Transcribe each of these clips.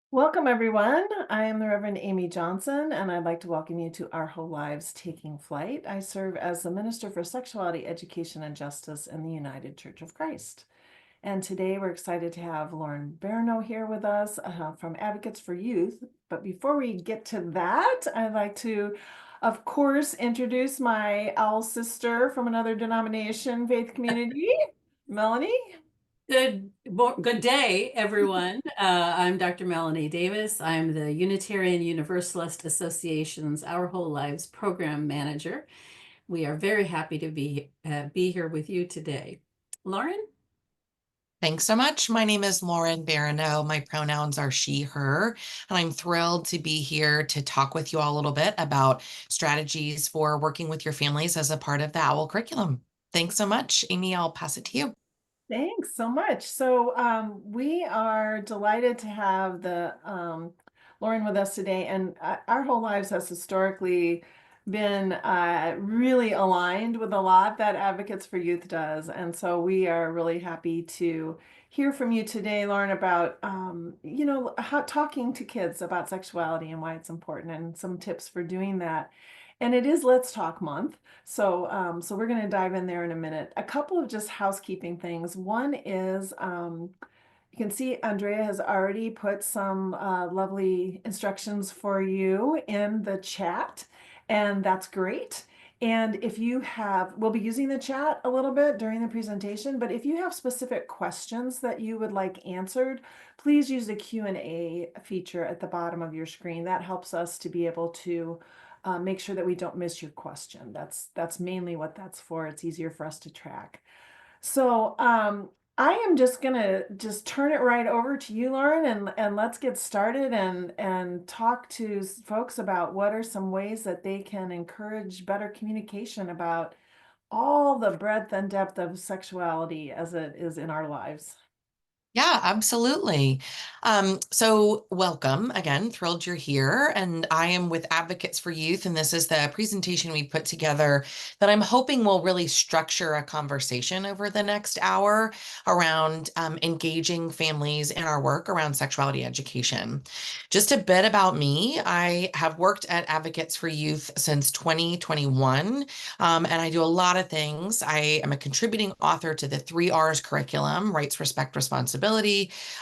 Welcome, everyone. I am the Reverend Amy Johnson, and I'd like to welcome you to Our Whole Lives Taking Flight. I serve as the Minister for Sexuality, Education, and Justice in the United Church of Christ. And today we're excited to have Lauren Barineau here with us from Advocates for Youth. But before we get to that, I'd like to, of course, introduce my owl sister from another denomination, faith community, Melanie. Good day, everyone. I'm Dr. Melanie Davis. I'm the Unitarian Universalist Association's Our Whole Lives Program Manager. We are very happy to be here with you today. Lauren? Thanks so much. My name is Lauren Barineau. My pronouns are she, her, and I'm thrilled to be here to talk with you all a little bit about strategies for working with your families as a part of the OWL curriculum. Thanks so much. Amy, I'll pass it to you. Thanks so much. So we are delighted to have the Lauren with us today, and Our Whole Lives has historically been really aligned with a lot that Advocates for Youth does, and so we are really happy to hear from you today, Lauren, about how talking to kids about sexuality and why it's important, and some tips for doing that. And it is Let's Talk Month. So we're going to dive in there in a minute. A couple of just housekeeping things. One is you can see Andrea has already put some lovely instructions for you in the chat, and that's great. And if you have, we'll be using the chat a little bit during the presentation, but if you have specific questions that you would like answered, please use the Q&A feature at the bottom of your screen. That helps us to be able to make sure that we don't miss your question. That's mainly what that's for. It's easier for us to track. So I am just gonna turn it right over to you, Lauren, and let's get started and talk to folks about what are some ways that they can encourage better communication about all the breadth and depth of sexuality as it is in our lives. Yeah, absolutely. So welcome again, thrilled you're here. And I am with Advocates for Youth, and this is the presentation we put together that I'm hoping will really structure a conversation over the next hour around engaging families in our work around sexuality education. Just a bit about me. I have worked at Advocates for Youth since 2021, and I do a lot of things. I am a contributing author to the 3Rs curriculum, rights, respect, responsibility.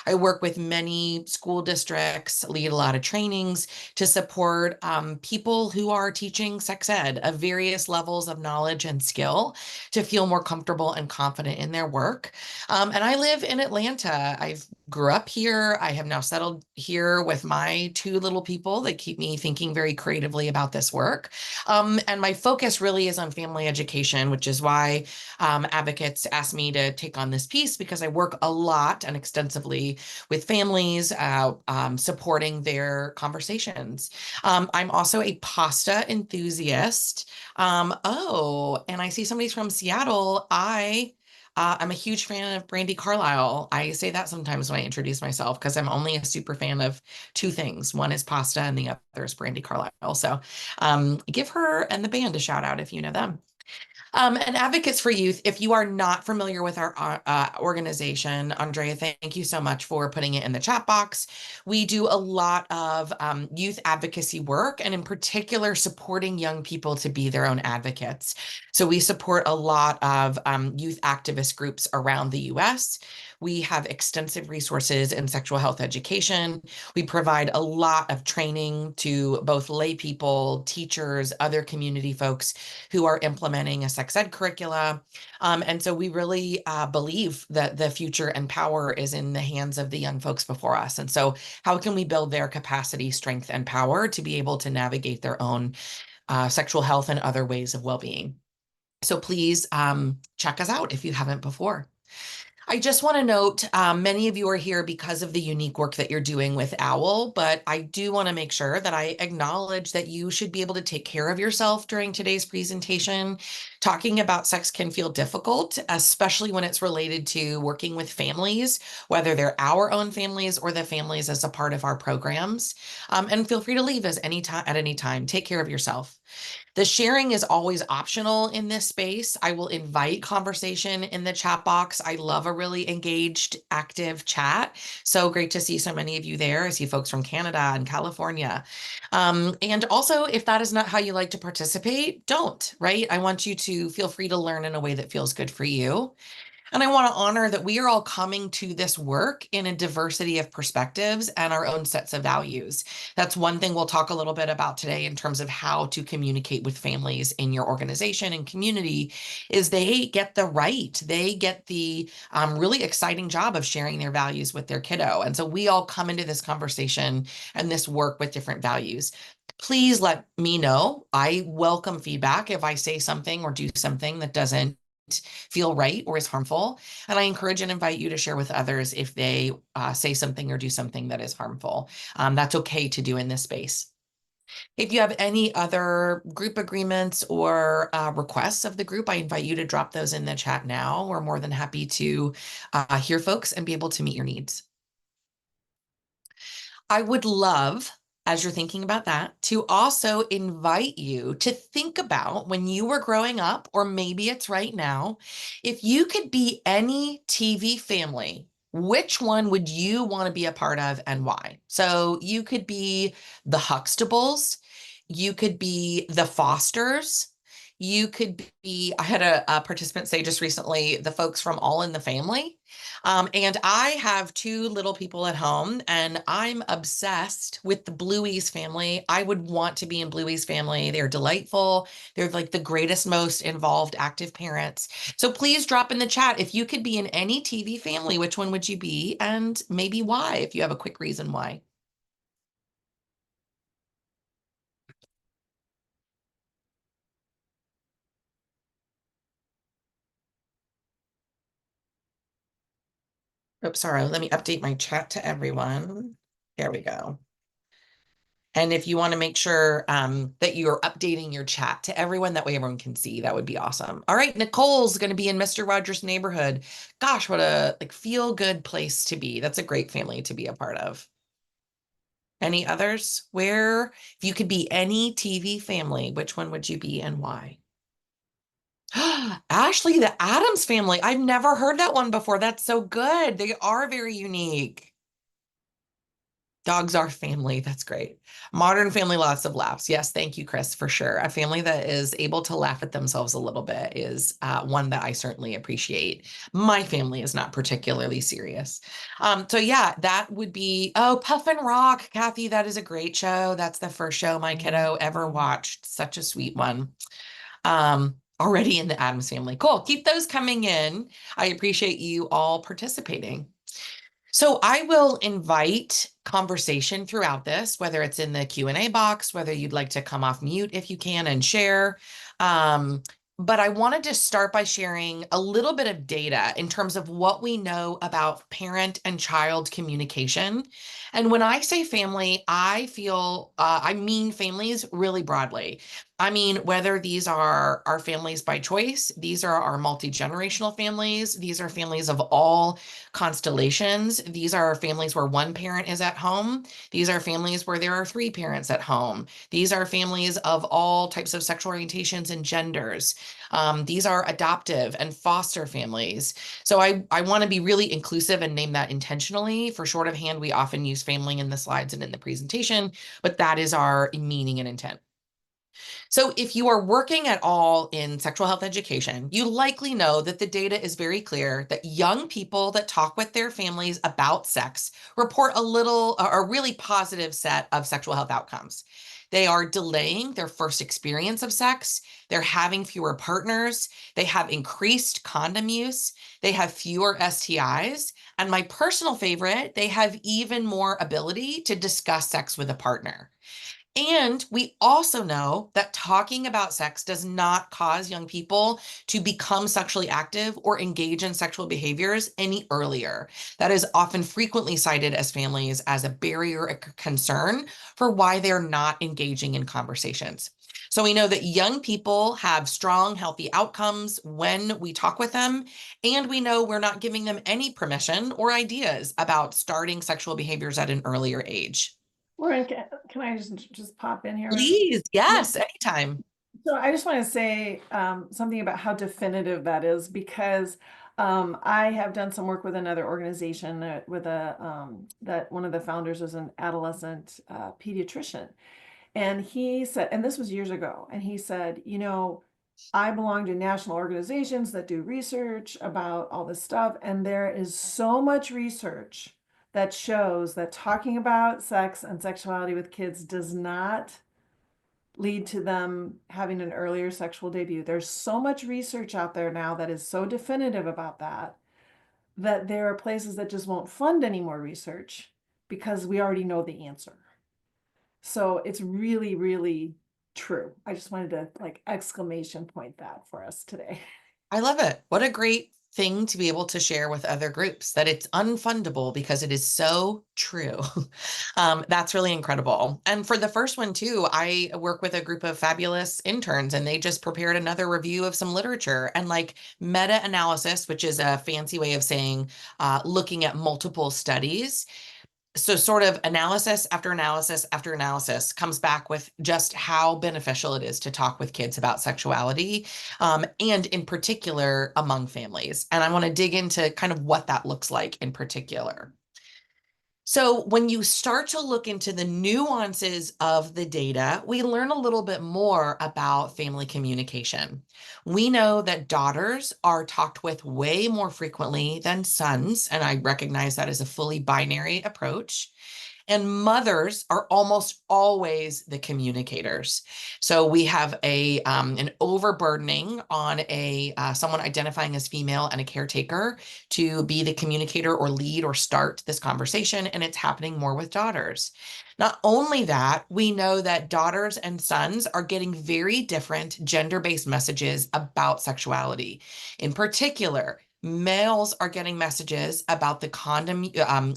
I work with many school districts, lead a lot of trainings to support people who are teaching sex ed of various levels of knowledge and skill to feel more comfortable and confident in their work. And I live in Atlanta. I've grew up here. I have now settled here with my two little people that keep me thinking very creatively about this work. And my focus really is on family education, which is why advocates asked me to take on this piece because I work a lot and extensively with families, supporting their conversations. I'm also a pasta enthusiast. And I see somebody's from Seattle. I'm a huge fan of Brandy Carlisle. I say that sometimes when I introduce myself because I'm only a super fan of two things. One is pasta and the other is Brandy Carlisle. So give her and the band a shout out if you know them. And Advocates for Youth, if you are not familiar with our organization, Andrea, thank you so much for putting it in the chat box. We do a lot of youth advocacy work, and in particular, supporting young people to be their own advocates. So we support a lot of youth activist groups around the US. We have extensive resources in sexual health education. We provide a lot of training to both lay people, teachers, other community folks who are implementing a sex ed curricula. And so we really believe that the future and power is in the hands of the young folks before us. And so how can we build their capacity, strength, and power to be able to navigate their own sexual health and other ways of well-being? So please check us out if you haven't before. I just want to note, many of you are here because of the unique work that you're doing with OWL, but I do want to make sure that I acknowledge that you should be able to take care of yourself during today's presentation. Talking about sex can feel difficult, especially when it's related to working with families, whether they're our own families or the families as a part of our programs. And feel free to leave us at any time. Take care of yourself. The sharing is always optional in this space. I will invite conversation in the chat box. I love a really engaged, active chat. So great to see so many of you there. I see folks from Canada and California. And also, if that is not how you like to participate, don't, right? I want you to feel free to learn in a way that feels good for you. And I want to honor that we are all coming to this work in a diversity of perspectives and our own sets of values. That's one thing we'll talk a little bit about today in terms of how to communicate with families in your organization and community is they get the right, they get the really exciting job of sharing their values with their kiddo. And so we all come into this conversation and this work with different values. Please let me know. I welcome feedback if I say something or do something that doesn't feel right or is harmful. And I encourage and invite you to share with others if they say something or do something that is harmful. That's okay to do in this space. If you have any other group agreements or requests of the group, I invite you to drop those in the chat now. We're more than happy to hear folks and be able to meet your needs. I would love, as you're thinking about that, to also invite you to think about when you were growing up, or maybe it's right now, if you could be any TV family, which one would you want to be a part of and why? So you could be the Huxtables, you could be the Fosters, you could be, I had a participant say just recently, the folks from All in the Family. And I have two little people at home, and I'm obsessed with the Bluey's family. I would want to be in Bluey's family. They're delightful. They're like the greatest, most involved, active parents. So please drop in the chat if you could be in any TV family, which one would you be, and maybe why, if you have a quick reason why. Oops, sorry. Let me update my chat to everyone. There we go. And if you want to make sure that you're updating your chat to everyone, that way everyone can see, that would be awesome. All right, Nicole's going to be in Mr. Rogers' neighborhood. Gosh, what a feel good place to be. That's a great family to be a part of. Any others? Where, if you could be any TV family, which one would you be and why? Ashley, the Addams family. I've never heard that one before. That's so good. They are very unique. Dogs are family. That's great. Modern Family, lots of laughs. Yes, thank you, Chris, for sure. A family that is able to laugh at themselves a little bit is one that I certainly appreciate. My family is not particularly serious. So yeah, that would be, oh, Puff and Rock, Kathy, that is a great show. That's the first show my kiddo ever watched. Such a sweet one. Already in the Addams family. Cool. Keep those coming in. I appreciate you all participating. So I will invite conversation throughout this, whether it's in the Q&A box, whether you'd like to come off mute if you can and share. But I wanted to start by sharing a little bit of data in terms of what we know about parent and child communication. And when I say family, I mean families really broadly. I mean, whether these are our families by choice, these are our multi-generational families, these are families of all constellations. These are families where one parent is at home. These are families where there are three parents at home. These are families of all types of sexual orientations and genders. These are adoptive and foster families. So I want to be really inclusive and name that intentionally. For shorthand, we often use family in the slides and in the presentation, but that is our meaning and intent. So if you are working at all in sexual health education, you likely know that the data is very clear that young people that talk with their families about sex report a really positive set of sexual health outcomes. They are delaying their first experience of sex. They're having fewer partners. They have increased condom use. They have fewer STIs. And my personal favorite, they have even more ability to discuss sex with a partner. And we also know that talking about sex does not cause young people to become sexually active or engage in sexual behaviors any earlier. That is often frequently cited as families as a barrier, a concern for why they're not engaging in conversations. So we know that young people have strong, healthy outcomes when we talk with them, and we know we're not giving them any permission or ideas about starting sexual behaviors at an earlier age. Lauren, can I just pop in here? Please, yes, anytime. So I just want to say something about how definitive that is, because I have done some work with another organization with that one of the founders was an adolescent pediatrician. And he said, and this was years ago, and he said, I belong to national organizations that do research about all this stuff, and there is so much research that shows that talking about sex and sexuality with kids does not lead to them having an earlier sexual debut. There's so much research out there now that is so definitive about that, that there are places that just won't fund any more research because we already know the answer. So it's really, really true. I just wanted to exclamation point that for us today. I love it. What a great thing to be able to share with other groups, that it's unfundable because it is so true. That's really incredible. And for the first one too, I work with a group of fabulous interns, and they just prepared another review of some literature and meta-analysis, which is a fancy way of saying looking at multiple studies. So sort of analysis after analysis after analysis comes back with just how beneficial it is to talk with kids about sexuality, and in particular among families. And I want to dig into kind of what that looks like in particular. So when you start to look into the nuances of the data, we learn a little bit more about family communication. We know that daughters are talked with way more frequently than sons, and I recognize that as a fully binary approach. And mothers are almost always the communicators. So we have an overburdening on someone identifying as female and a caretaker to be the communicator or lead or start this conversation, and it's happening more with daughters. Not only that, we know that daughters and sons are getting very different gender-based messages about sexuality. In particular, males are getting messages about the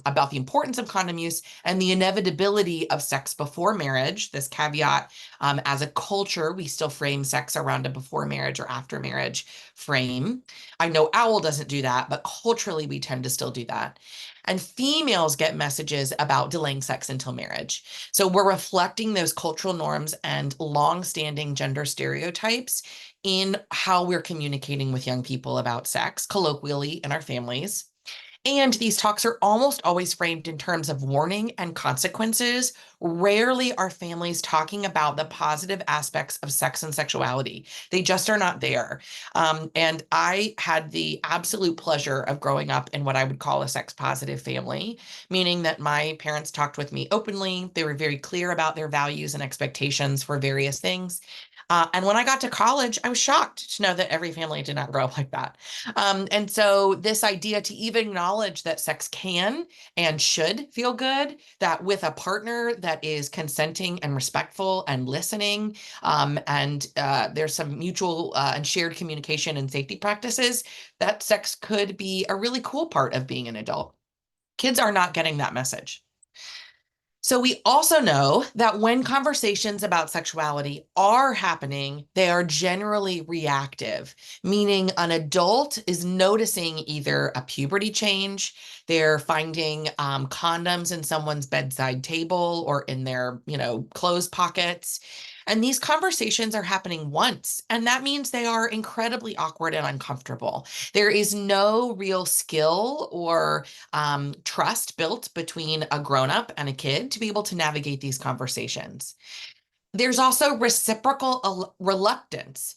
about the importance of condom use and the inevitability of sex before marriage. This caveat, as a culture, we still frame sex around a before marriage or after marriage frame. I know OWL doesn't do that, but culturally we tend to still do that. And females get messages about delaying sex until marriage. So we're reflecting those cultural norms and long-standing gender stereotypes in how we're communicating with young people about sex, colloquially in our families. And these talks are almost always framed in terms of warning and consequences. Rarely are families talking about the positive aspects of sex and sexuality. They just are not there. And I had the absolute pleasure of growing up in what I would call a sex positive family, meaning that my parents talked with me openly. They were very clear about their values and expectations for various things. And when I got to college, I was shocked to know that every family did not grow up like that. And so this idea to even acknowledge that sex can and should feel good, that with a partner that is consenting and respectful and listening, and there's some mutual and shared communication and safety practices, that sex could be a really cool part of being an adult. Kids are not getting that message. So we also know that when conversations about sexuality are happening, they are generally reactive, meaning an adult is noticing either a puberty change, they're finding condoms in someone's bedside table or in their, clothes pockets. And these conversations are happening once, and that means they are incredibly awkward and uncomfortable. There is no real skill or trust built between a grown-up and a kid to be able to navigate these conversations. There's also reciprocal reluctance.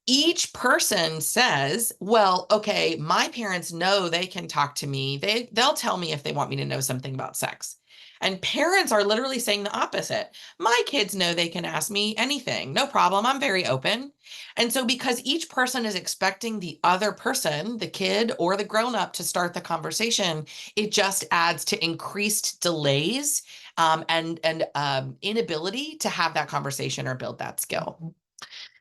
Each person says, well, okay, my parents know they can talk to me. They'll tell me if they want me to know something about sex. And parents are literally saying the opposite. My kids know they can ask me anything. No problem. I'm very open. And so because each person is expecting the other person, the kid or the grown-up, to start the conversation, it just adds to increased delays and inability to have that conversation or build that skill.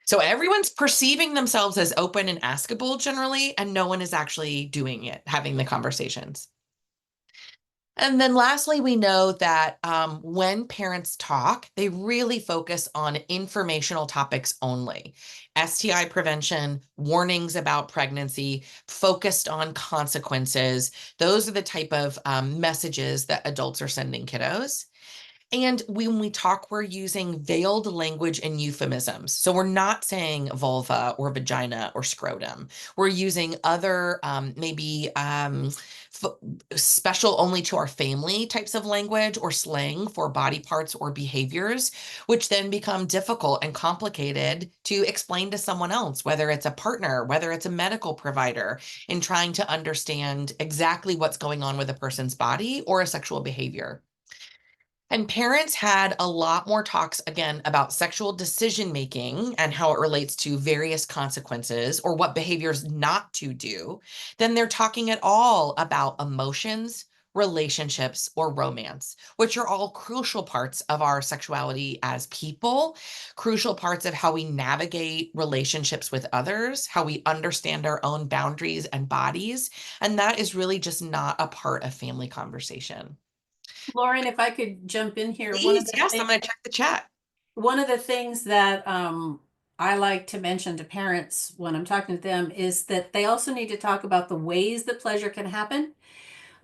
So everyone's perceiving themselves as open and askable generally, and no one is actually doing it, having the conversations. And then lastly, we know that when parents talk, they really focus on informational topics only. STI prevention, warnings about pregnancy, focused on consequences. Those are the type of messages that adults are sending kiddos. And when we talk, we're using veiled language and euphemisms. So we're not saying vulva or vagina or scrotum. We're using other, maybe special only to our family types of language or slang for body parts or behaviors, which then become difficult and complicated to explain to someone else, whether it's a partner, whether it's a medical provider, in trying to understand exactly what's going on with a person's body or a sexual behavior. And parents had a lot more talks again about sexual decision making and how it relates to various consequences or what behaviors not to do than they're talking at all about emotions, relationships, or romance, which are all crucial parts of our sexuality as people, crucial parts of how we navigate relationships with others, how we understand our own boundaries and bodies. And that is really just not a part of family conversation. Lauren, if I could jump in here, Please, yes, I'm going to check the chat. one of the things that I like to mention to parents when I'm talking to them is that they also need to talk about the ways that pleasure can happen,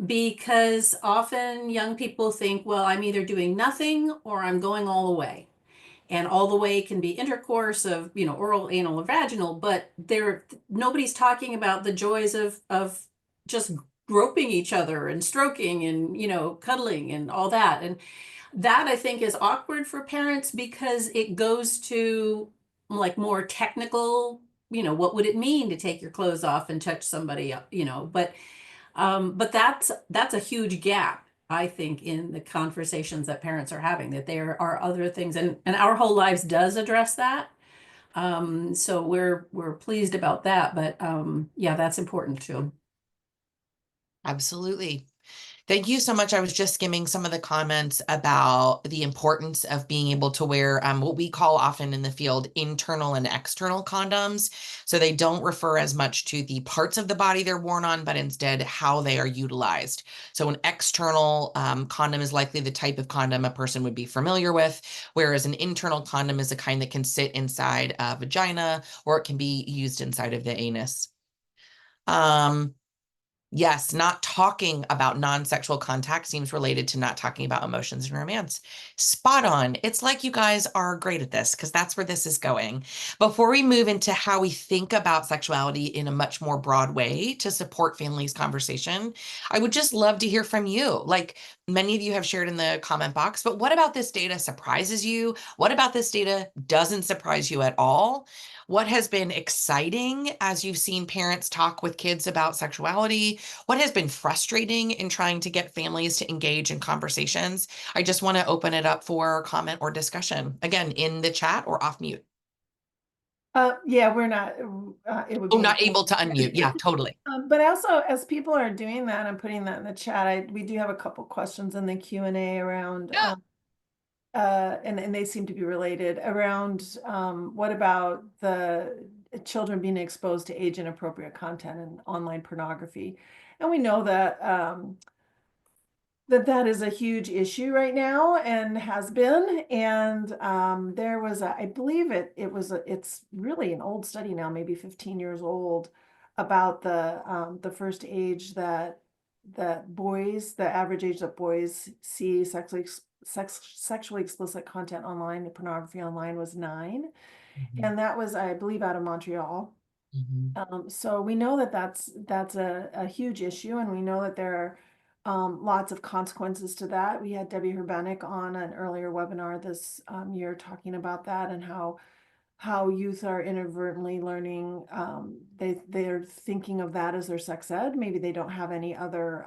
because often young people think, well, I'm either doing nothing or I'm going all the way. And all the way can be intercourse of, oral, anal, or vaginal, but nobody's talking about the joys of just groping each other and stroking and, cuddling and all that. And that I think is awkward for parents because it goes to like more technical, what would it mean to take your clothes off and touch somebody, but that's a huge gap, I think, in the conversations that parents are having, that there are other things, and Our Whole Lives does address that. So we're pleased about that, but yeah, that's important too. Absolutely. Thank you so much. I was just skimming some of the comments about the importance of being able to wear what we call often in the field internal and external condoms. So they don't refer as much to the parts of the body they're worn on, but instead how they are utilized. So an external condom is likely the type of condom a person would be familiar with, whereas an internal condom is a kind that can sit inside a vagina or it can be used inside of the anus. Yes, not talking about non-sexual contact seems related to not talking about emotions and romance. Spot on. It's like you guys are great at this because that's where this is going. Before we move into how we think about sexuality in a much more broad way to support families' conversation, I would just love to hear from you. Like many of you have shared in the comment box, but what about this data surprises you? What about this data doesn't surprise you at all? What has been exciting as you've seen parents talk with kids about sexuality? What has been frustrating in trying to get families to engage in conversations? I just want to open it up for comment or discussion, again, in the chat or off mute. Yeah, we're not, it would Oh, be. not able to unmute. Yeah, totally. But also, as people are doing that and putting that in the chat, we do have a couple questions in the Q&A around, Yeah. and they seem to be related around, what about the children being exposed to age inappropriate content and online pornography? And we know that, that is a huge issue right now and has been. And there was I believe it's really an old study now, maybe 15 years old, about the first age that the average age that boys see sexually explicit content online, pornography online, was 9. Mhm. And that was, I believe, out of Montreal. Mhm. So we know that that's a huge issue, and we know that there are lots of consequences to that. We had Debbie Herbanek on an earlier webinar this year talking about that, and how youth are inadvertently learning. They're thinking of that as their sex ed. Maybe they don't have any other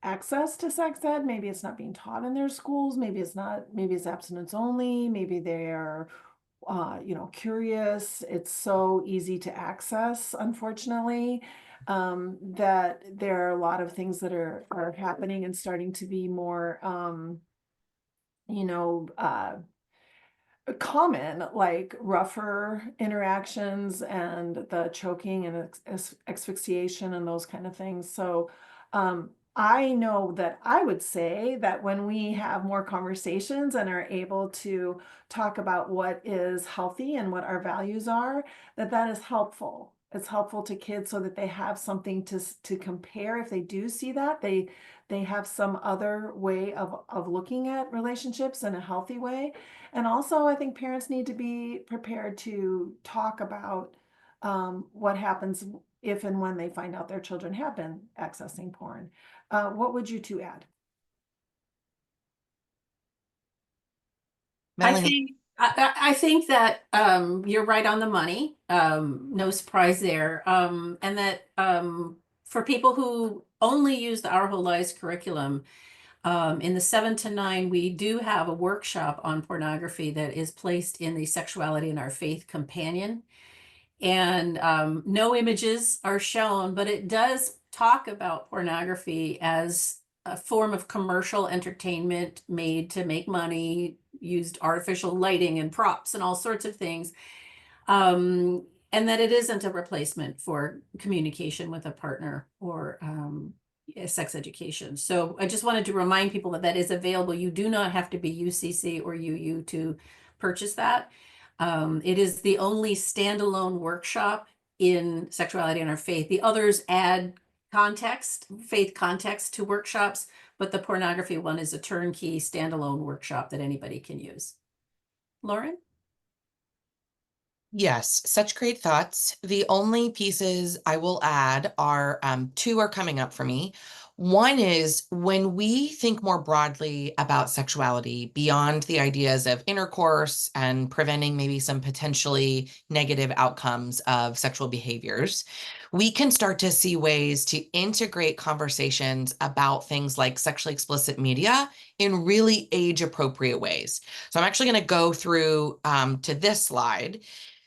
access to sex ed. Maybe it's not being taught in their schools. Maybe it's not. Maybe it's abstinence only. Maybe they are curious. It's so easy to access, unfortunately, that there are a lot of things that are happening and starting to be more, you know, common, like rougher interactions and the choking and asphyxiation and those kind of things. So I know that I would say that when we have more conversations and are able to talk about what is healthy and what our values are, that is helpful. It's helpful to kids so that they have something to compare. If they do see that, they they have some other way of looking at relationships in a healthy way. And also, I think parents need to be prepared to talk about what happens if and when they find out their children have been accessing porn. What would you two add? I Melanie. think I think that you're right on the money. No surprise there. And that for people who only use the Our Whole Lives curriculum, in the 7 to 9, we do have a workshop on pornography that is placed in the Sexuality and Our Faith companion. And no images are shown, but it does talk about pornography as a form of commercial entertainment made to make money, used artificial lighting and props and all sorts of things. And that it isn't a replacement for communication with a partner or sex education. So I just wanted to remind people that that is available. You do not have to be UCC or UU to purchase that. It is the only standalone workshop in Sexuality and Our Faith. The others add context, faith context to workshops, but the pornography one is a turnkey standalone workshop that anybody can use. Lauren? Yes, such great thoughts. The only pieces I will add are two are coming up for me. One is when we think more broadly about sexuality beyond the ideas of intercourse and preventing maybe some potentially negative outcomes of sexual behaviors, we can start to see ways to integrate conversations about things like sexually explicit media in really age appropriate ways. So I'm actually going to go through to this slide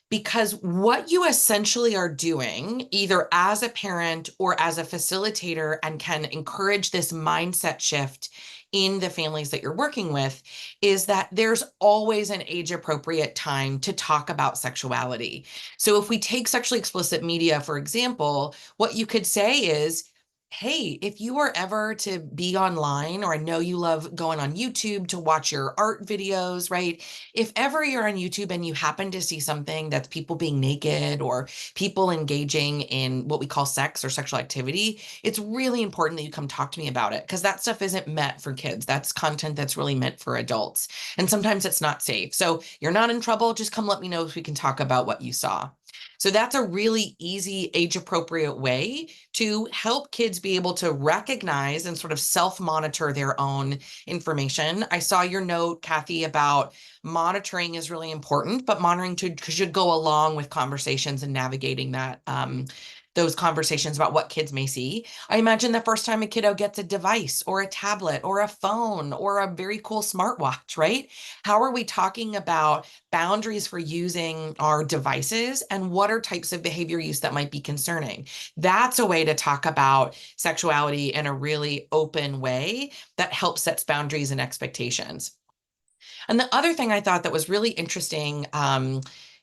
because what you essentially are doing, either as a parent or as a facilitator, and can encourage this mindset shift in the families that you're working with, is that there's always an age appropriate time to talk about sexuality. So if we take sexually explicit media, for example, what you could say is, hey, if you are ever to be online, or I know you love going on YouTube to watch your art videos, right? If ever you're on YouTube and you happen to see something that's people being naked or people engaging in what we call sex or sexual activity, it's really important that you come talk to me about it, because that stuff isn't meant for kids. That's content that's really meant for adults. And sometimes it's not safe. So you're not in trouble. Just come let me know so we can talk about what you saw. So that's a really easy age appropriate way to help kids be able to recognize and sort of self-monitor their own information. I saw your note, Kathy, about monitoring is really important, but monitoring should go along with conversations and navigating that those conversations about what kids may see. I imagine the first time a kiddo gets a device or a tablet or a phone or a very cool smartwatch, right? How are we talking about boundaries for using our devices, and what are types of behavior use that might be concerning? That's a way to talk about sexuality in a really open way that helps sets boundaries and expectations. And the other thing I thought that was really interesting,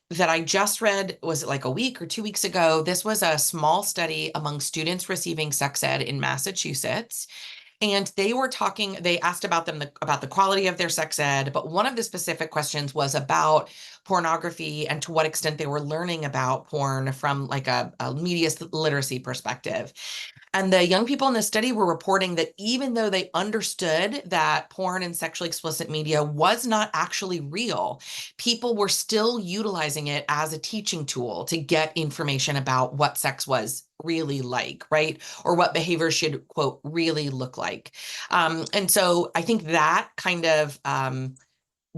that I just read, was it like a week or 2 weeks ago? This was a small study among students receiving sex ed in Massachusetts. And they asked about about the quality of their sex ed, but one of the specific questions was about pornography and to what extent they were learning about porn from like a media literacy perspective. And the young people in the study were reporting that even though they understood that porn and sexually explicit media was not actually real, people were still utilizing it as a teaching tool to get information about what sex was really like, right? Or what behavior should, quote, really look like. And so I think that kind of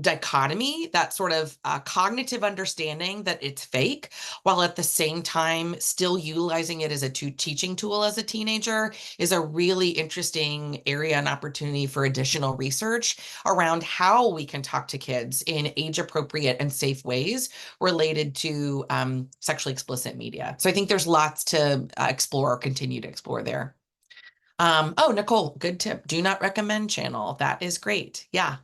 dichotomy, that sort of cognitive understanding that it's fake, while at the same time still utilizing it as a teaching tool as a teenager, is a really interesting area and opportunity for additional research around how we can talk to kids in age appropriate and safe ways related to sexually explicit media. So I think there's lots to explore or continue to explore there. Oh, Nicole, good tip. Do not recommend channel. That is great. Yeah.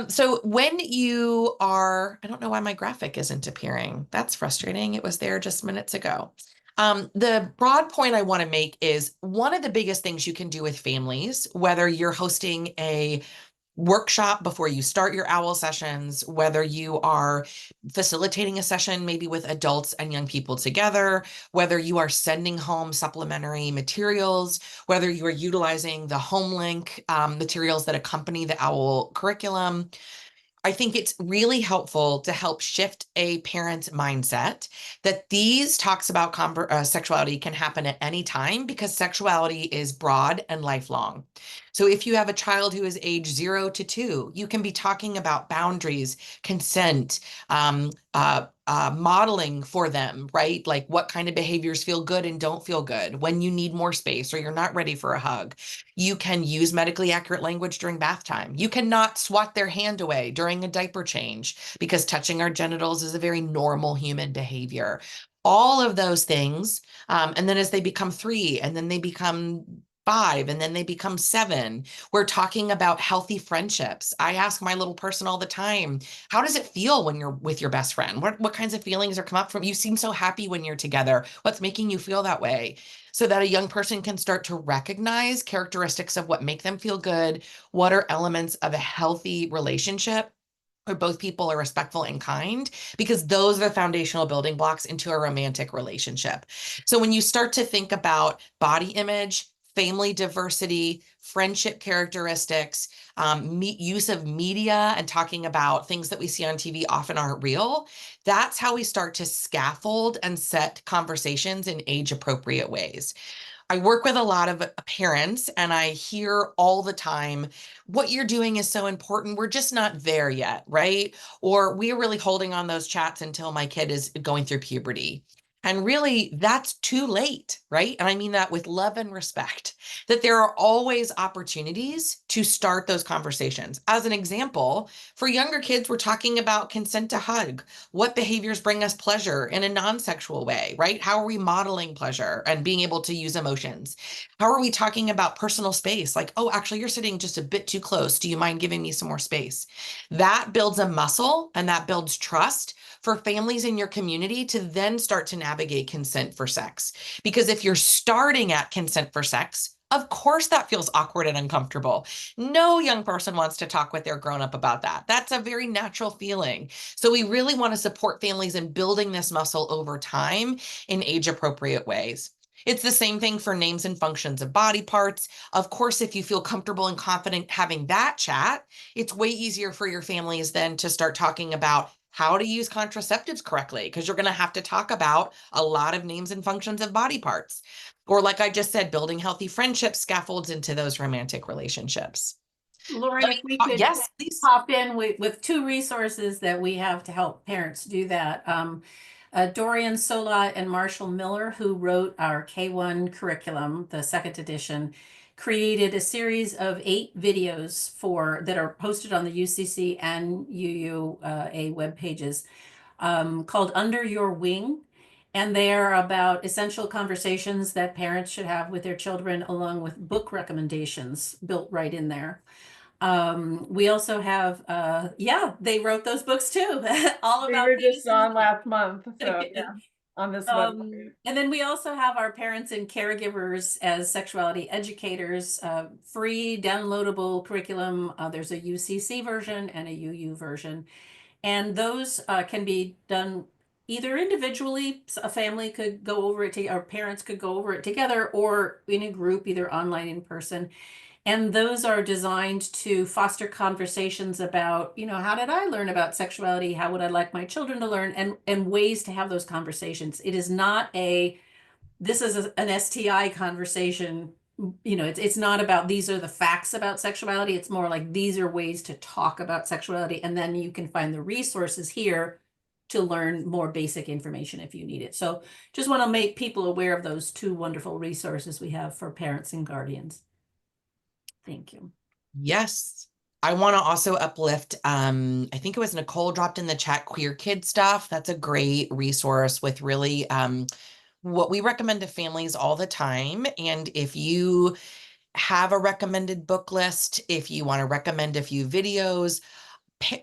So when you are, I don't know why my graphic isn't appearing. That's frustrating. It was there just minutes ago. The broad point I want to make is one of the biggest things you can do with families, whether you're hosting a workshop before you start your OWL sessions, whether you are facilitating a session maybe with adults and young people together, whether you are sending home supplementary materials, whether you are utilizing the home link materials that accompany the OWL curriculum. I think it's really helpful to help shift a parent's mindset that these talks about sexuality can happen at any time because sexuality is broad and lifelong. So if you have a child who is age 0 to 2, you can be talking about boundaries, consent, modeling for them, right? Like what kind of behaviors feel good and don't feel good, when you need more space or you're not ready for a hug. You can use medically accurate language during bath time. You cannot swat their hand away during a diaper change because touching our genitals is a very normal human behavior. All of those things. And then as they become 3, and then they become 5, and then they become 7, we're talking about healthy friendships. I ask my little person all the time, how does it feel when you're with your best friend? What kinds of feelings are come up from? You seem so happy when you're together. What's making you feel that way? So that a young person can start to recognize characteristics of what make them feel good, what are elements of a healthy relationship where both people are respectful and kind, because those are the foundational building blocks into a romantic relationship. So when you start to think about body image, family diversity, friendship characteristics, use of media, and talking about things that we see on TV often aren't real, that's how we start to scaffold and set conversations in age appropriate ways. I work with a lot of parents and I hear all the time, what you're doing is so important. We're just not there yet, right? Or we're really holding on those chats until my kid is going through puberty. And really, that's too late, right? And I mean that with love and respect, that there are always opportunities to start those conversations. As an example, for younger kids, we're talking about consent to hug. What behaviors bring us pleasure in a non-sexual way, right? How are we modeling pleasure and being able to use emotions? How are we talking about personal space? Like, oh, actually, you're sitting just a bit too close. Do you mind giving me some more space? That builds a muscle and that builds trust for families in your community to then start to navigate consent for sex. Because if you're starting at consent for sex, of course that feels awkward and uncomfortable. No young person wants to talk with their grown up about that. That's a very natural feeling. So we really want to support families in building this muscle over time in age appropriate ways. It's the same thing for names and functions of body parts. Of course, if you feel comfortable and confident having that chat, it's way easier for your families then to start talking about how to use contraceptives correctly, because you're going to have to talk about a lot of names and functions of body parts. Or like I just said, building healthy friendships scaffolds into those romantic relationships. Lauren, if we could Yes, please. pop in with 2 resources that we have to help parents do that. Dorian Sola and Marshall Miller, who wrote our K1 curriculum, the 2nd edition, created a series of 8 videos that are posted on the UCC and UUA web pages, called Under Your Wing. And they are about essential conversations that parents should have with their children, along with book recommendations built right in there. We also have, yeah, they wrote those books too, all We about were just penises. on last month, so yeah, on this website. And then we also have our parents and caregivers as sexuality educators, free downloadable curriculum. There's a UCC version and a UU version. And those can be done either individually, a family could go over it, or parents could go over it together, or in a group, either online, in person. And those are designed to foster conversations about, how did I learn about sexuality? How would I like my children to learn? And ways to have those conversations. It is not this is an STI conversation. It's not about these are the facts about sexuality. It's more like these are ways to talk about sexuality. And then you can find the resources here to learn more basic information if you need it. So just want to make people aware of those 2 wonderful resources we have for parents and guardians. Thank you. Yes. I want to also uplift, I think it was Nicole dropped in the chat, Queer Kid Stuff. That's a great resource with really what we recommend to families all the time. And if you have a recommended book list, if you want to recommend a few videos,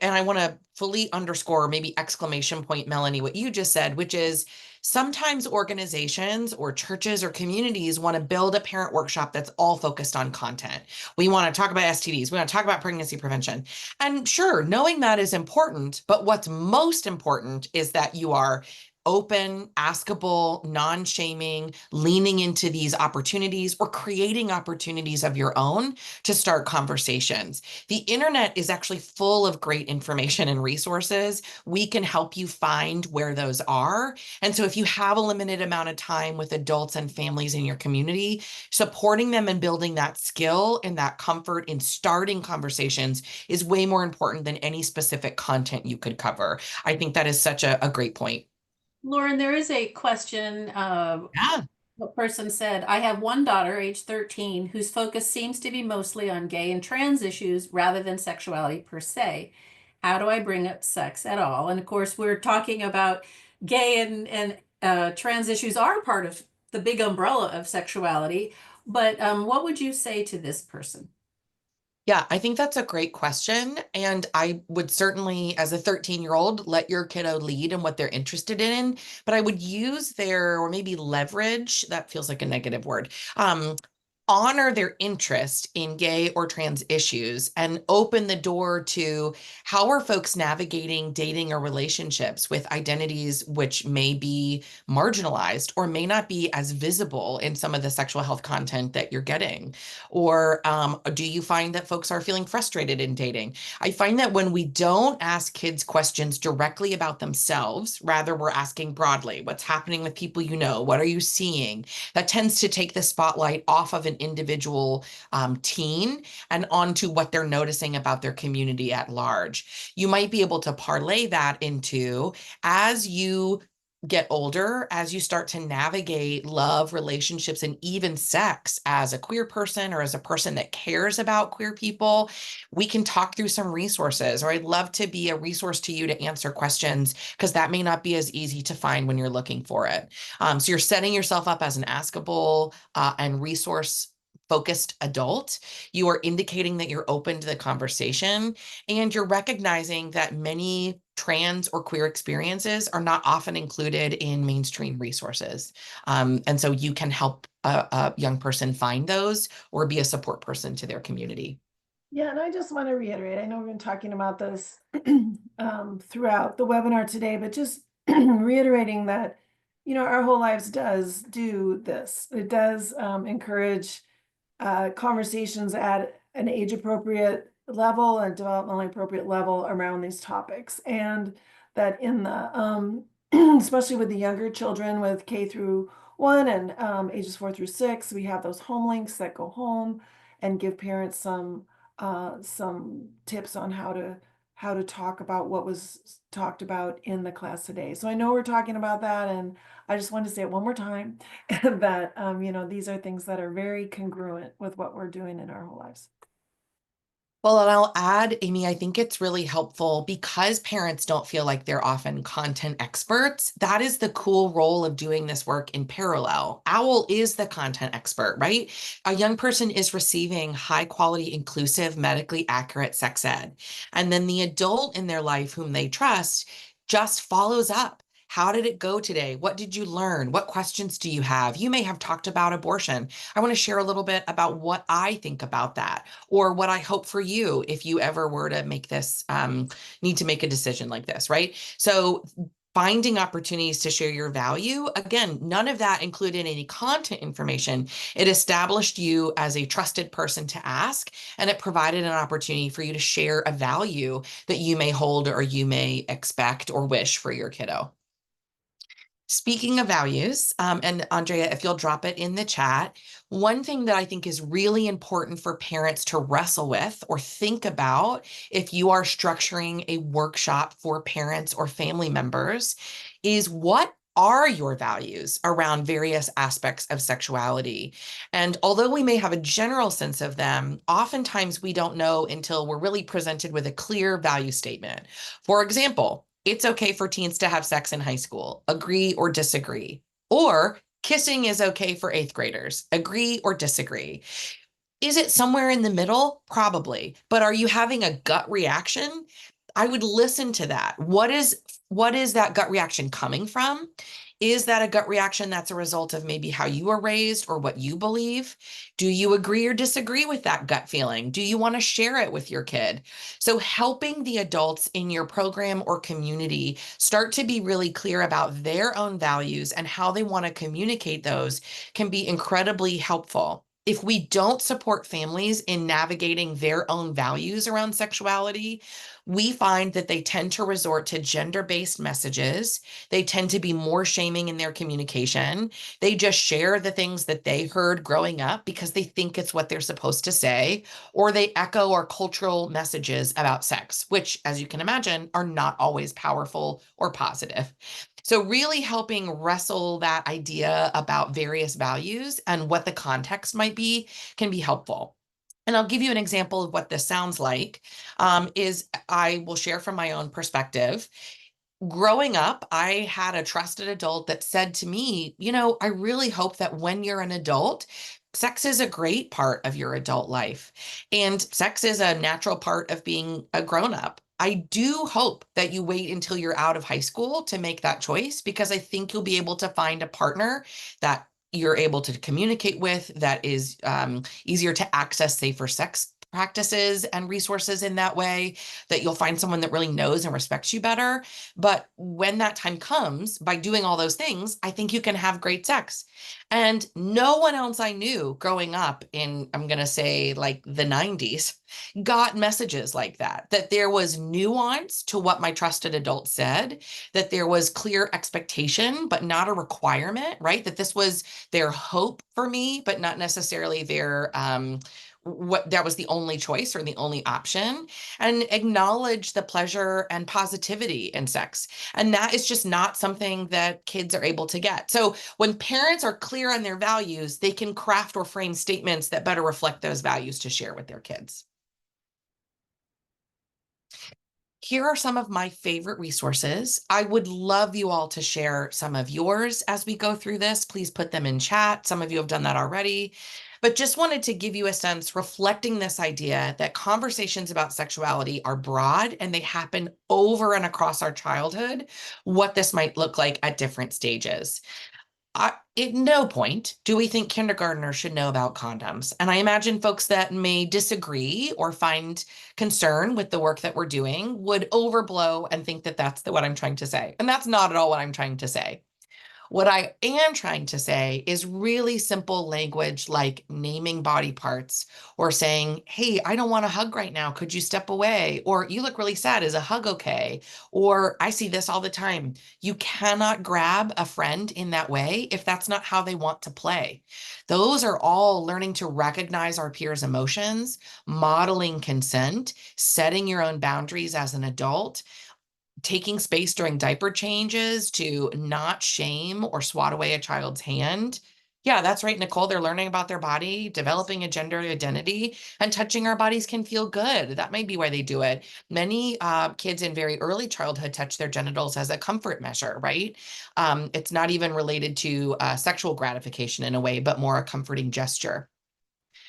and I want to fully underscore, maybe exclamation point, Melanie, what you just said, which is sometimes organizations or churches or communities want to build a parent workshop that's all focused on content. We want to talk about STDs. We want to talk about pregnancy prevention. And sure, knowing that is important, but what's most important is that you are open, askable, non-shaming, leaning into these opportunities or creating opportunities of your own to start conversations. The internet is actually full of great information and resources. We can help you find where those are. And so if you have a limited amount of time with adults and families in your community, supporting them and building that skill and that comfort in starting conversations is way more important than any specific content you could cover. I think that is such a great point. Lauren, there is a question. Yeah. A person said, I have one daughter, age 13, whose focus seems to be mostly on gay and trans issues rather than sexuality per se. How do I bring up sex at all? And of course, we're talking about gay and trans issues are part of the big umbrella of sexuality. But what would you say to this person? Yeah, I think that's a great question. And I would certainly, as a 13-year-old, let your kiddo lead in what they're interested in. But I would use their, or maybe leverage, that feels like a negative word, honor their interest in gay or trans issues and open the door to how are folks navigating dating or relationships with identities which may be marginalized or may not be as visible in some of the sexual health content that you're getting. Or do you find that folks are feeling frustrated in dating? I find that when we don't ask kids questions directly about themselves, rather we're asking broadly, what's happening with people you know? What are you seeing? That tends to take the spotlight off of an individual teen and onto what they're noticing about their community at large. You might be able to parlay that into, as you get older, as you start to navigate love, relationships, and even sex as a queer person or as a person that cares about queer people, we can talk through some resources, or I'd love to be a resource to you to answer questions because that may not be as easy to find when you're looking for it. So you're setting yourself up as an askable and resource focused adult. You are indicating that you're open to the conversation, and you're recognizing that many trans or queer experiences are not often included in mainstream resources. And so you can help a young person find those or be a support person to their community. Yeah, and I just want to reiterate, I know we've been talking about this throughout the webinar today, but just reiterating that, our whole lives does do this. It does encourage conversations at an age appropriate level and developmentally appropriate level around these topics. And that in the, especially with the younger children with K through 1 and ages 4 through 6, we have those home links that go home and give parents some tips on how to talk about what was talked about in the class today. So I know we're talking about that, and I just want to say it one more time that these are things that are very congruent with what we're doing in our whole lives. Well, and I'll add, Amy, I think it's really helpful because parents don't feel like they're often content experts. That is the cool role of doing this work in parallel. OWL is the content expert, right? A young person is receiving high quality, inclusive, medically accurate sex ed. And then the adult in their life whom they trust just follows up. How did it go today? What did you learn? What questions do you have? You may have talked about abortion. I want to share a little bit about what I think about that, or what I hope for you if you ever were to make this, need to make a decision like this, right? So finding opportunities to share your value, again, none of that included any content information. It established you as a trusted person to ask, and it provided an opportunity for you to share a value that you may hold or you may expect or wish for your kiddo. Speaking of values, and Andrea, if you'll drop it in the chat, one thing that I think is really important for parents to wrestle with or think about if you are structuring a workshop for parents or family members is, what are your values around various aspects of sexuality? And although we may have a general sense of them, oftentimes we don't know until we're really presented with a clear value statement. For example, it's okay for teens to have sex in high school. Agree or disagree? Or kissing is okay for 8th graders. Agree or disagree? Is it somewhere in the middle? Probably. But are you having a gut reaction? I would listen to that. What is that gut reaction coming from? Is that a gut reaction that's a result of maybe how you were raised or what you believe? Do you agree or disagree with that gut feeling? Do you want to share it with your kid? So helping the adults in your program or community start to be really clear about their own values and how they want to communicate those can be incredibly helpful. If we don't support families in navigating their own values around sexuality, we find that they tend to resort to gender-based messages. They tend to be more shaming in their communication. They just share the things that they heard growing up because they think it's what they're supposed to say, or they echo our cultural messages about sex, which, as you can imagine, are not always powerful or positive. So, really helping wrestle that idea about various values and what the context might be can be helpful. And I'll give you an example of what this sounds like. Is I will share from my own perspective. Growing up, I had a trusted adult that said to me, I really hope that when you're an adult, sex is a great part of your adult life. And sex is a natural part of being a grown up. I do hope that you wait until you're out of high school to make that choice, because I think you'll be able to find a partner that you're able to communicate with, that is easier to access safer sex practices and resources in that way, that you'll find someone that really knows and respects you better. But when that time comes, by doing all those things, I think you can have great sex. And no one else I knew growing up in, I'm going to say like the 90s, got messages like that, that there was nuance to what my trusted adult said, that there was clear expectation, but not a requirement, right? That this was their hope for me, but not necessarily their, what that was the only choice or the only option, and acknowledge the pleasure and positivity in sex. And that is just not something that kids are able to get. So when parents are clear on their values, they can craft or frame statements that better reflect those values to share with their kids. Here are some of my favorite resources. I would love you all to share some of yours as we go through this. Please put them in chat. Some of you have done that already. But just wanted to give you a sense, reflecting this idea that conversations about sexuality are broad and they happen over and across our childhood, what this might look like at different stages. At no point do we think kindergartners should know about condoms. And I imagine folks that may disagree or find concern with the work that we're doing would overblow and think that that's what I'm trying to say. And that's not at all what I'm trying to say. What I am trying to say is really simple language like naming body parts, or saying, hey, I don't want a hug right now. Could you step away? Or you look really sad. Is a hug okay? Or I see this all the time. You cannot grab a friend in that way if that's not how they want to play. Those are all learning to recognize our peers' emotions, modeling consent, setting your own boundaries as an adult, taking space during diaper changes to not shame or swat away a child's hand. Yeah, that's right, Nicole. They're learning about their body, developing a gender identity, and touching our bodies can feel good. That might be why they do it. Many kids in very early childhood touch their genitals as a comfort measure, right? It's not even related to sexual gratification in a way, but more a comforting gesture.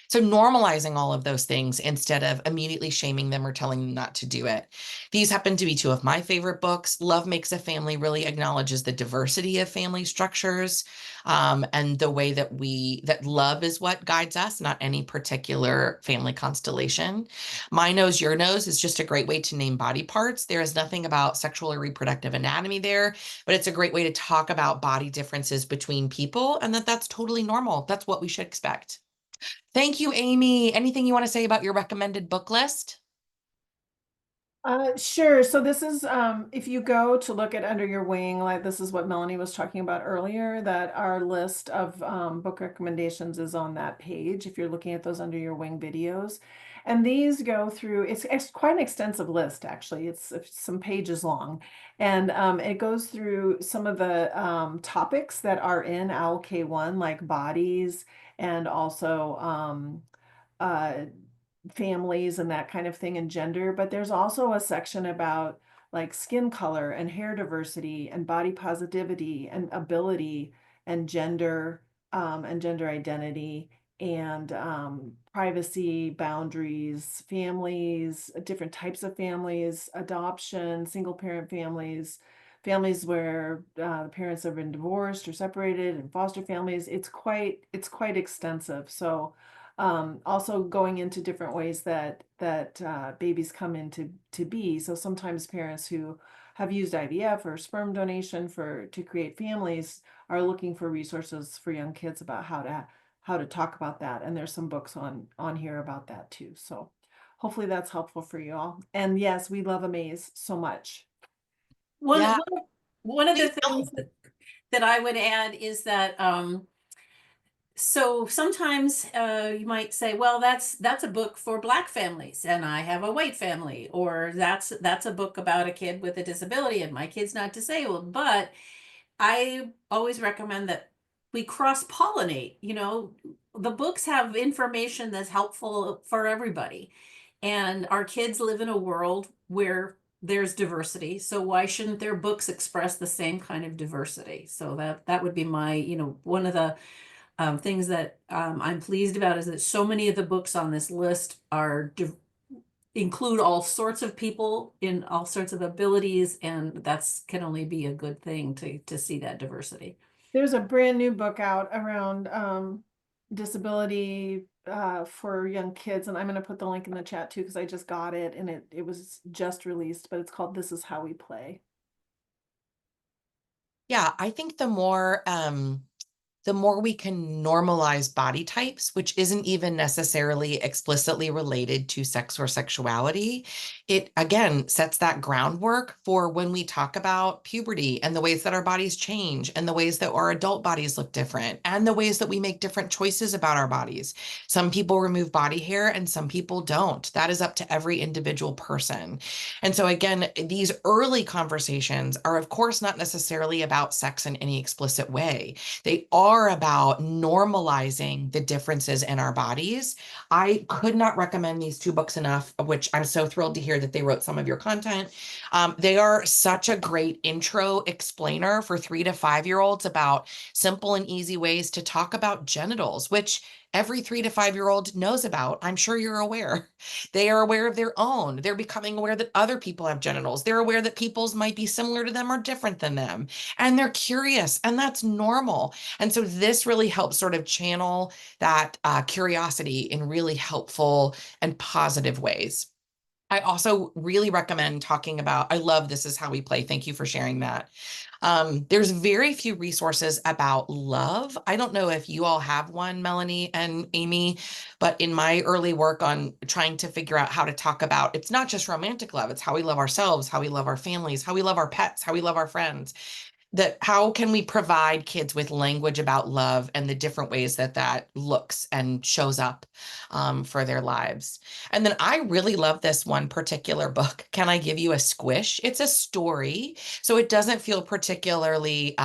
So normalizing all of those things instead of immediately shaming them or telling them not to do it. These happen to be two of my favorite books. Love Makes a Family really acknowledges the diversity of family structures, and the way that love is what guides us, not any particular family constellation. My Nose, Your Nose is just a great way to name body parts. There is nothing about sexual or reproductive anatomy there, but it's a great way to talk about body differences between people, and that's totally normal. That's what we should expect. Thank you, Amy. Anything you want to say about your recommended book list? Sure. So this is, if you go to look at Under Your Wing, like this is what Melanie was talking about earlier, that our list of book recommendations is on that page if you're looking at those Under Your Wing videos. And these go through, it's quite an extensive list, actually. It's some pages long. And it goes through some of the topics that are in OWL K1, like bodies, and also uh, families and that kind of thing, and gender. But there's also a section about like skin color and hair diversity and body positivity and ability and gender identity and privacy, boundaries, families, different types of families, adoption, single parent families, families where the parents have been divorced or separated, and foster families. It's quite extensive. So also going into different ways that babies come into to be. So sometimes parents who have used IVF or sperm donation to create families are looking for resources for young kids about how to talk about that. And there's some books on here about that too. So hopefully that's helpful for you all. And yes, we love Amaze so much. One, Yeah, one, one of the please things don't. that I would add is that so sometimes you might say, well, that's a book for Black families, and I have a white family, or that's a book about a kid with a disability, and my kid's not disabled. But I always recommend that we cross-pollinate. You know, the books have information that's helpful for everybody, and our kids live in a world where there's diversity. So why shouldn't their books express the same kind of diversity? So that would be my, one of the things that I'm pleased about is that so many of the books on this list include all sorts of people in all sorts of abilities, and that's can only be a good thing to see that diversity. There's a brand new book out around disability for young kids, and I'm going to put the link in the chat too because I just got it and it was just released, but it's called This Is How We Play. Yeah, I think the more we can normalize body types, which isn't even necessarily explicitly related to sex or sexuality, it again sets that groundwork for when we talk about puberty and the ways that our bodies change and the ways that our adult bodies look different and the ways that we make different choices about our bodies. Some people remove body hair and some people don't. That is up to every individual person. And so again, these early conversations are of course not necessarily about sex in any explicit way. They are about normalizing the differences in our bodies. I could not recommend these two books enough, which I'm so thrilled to hear that they wrote some of your content. They are such a great intro explainer for 3 to 5 year olds about simple and easy ways to talk about genitals, which every 3 to 5 year old knows about. I'm sure you're aware. They are aware of their own. They're becoming aware that other people have genitals. They're aware that people's might be similar to them or different than them. And they're curious, and that's normal. And so this really helps sort of channel that curiosity in really helpful and positive ways. I also really recommend talking about, I love This Is How We Play. Thank you for sharing that. There's very few resources about love. I don't know if you all have one, Melanie and Amy, but in my early work on trying to figure out how to talk about, it's not just romantic love, it's how we love ourselves, how we love our families, how we love our pets, how we love our friends. That how can we provide kids with language about love and the different ways that that looks and shows up for their lives. And then I really love this one particular book. Can I give you a squish? It's a story, so it doesn't feel particularly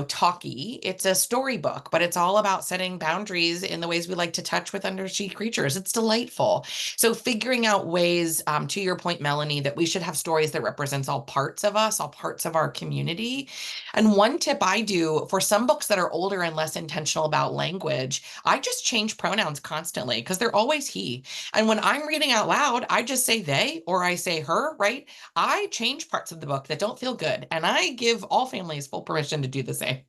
talky. It's a storybook, but it's all about setting boundaries in the ways we like to touch with undersea creatures. It's delightful. So figuring out ways, to your point, Melanie, that we should have stories that represents all parts of us, all parts of our community. And one tip I do for some books that are older and less intentional about language, I just change pronouns constantly because they're always he. And when I'm reading out loud, I just say they or I say her, right? I change parts of the book that don't feel good, and I give all families full permission to do the same.